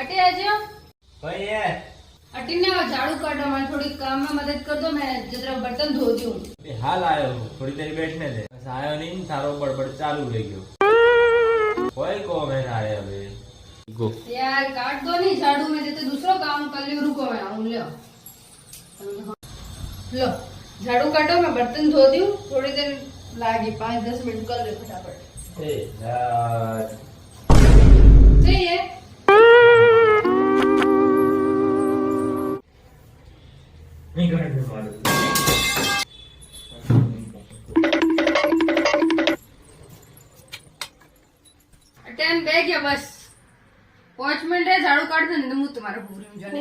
अटे आ जाओ भाई ये अटी ने झाड़ू काटो मैं थोड़ी काम में मदद कर दो मैं जरा बर्तन धो दूं हाल आयो हूँ थोड़ी देर बैठने दे बस आयो नहीं थारो बड़बड़ चालू रह गयो कोई को मैं आए अबे गो यार काट दो नहीं झाड़ू में देते दूसरा काम कर लियो रुको मैं आऊं लो लो झाड़ू काटो मैं बर्तन धो दूं थोड़ी देर लागी 5-10 मिनट कर ले फटाफट ए यार सही है नहीं करने वाले टाइम बैग गया बस 5 मिनट है झाड़ू काट दो नहीं तो मुंह तुम्हारा पूरी में जाने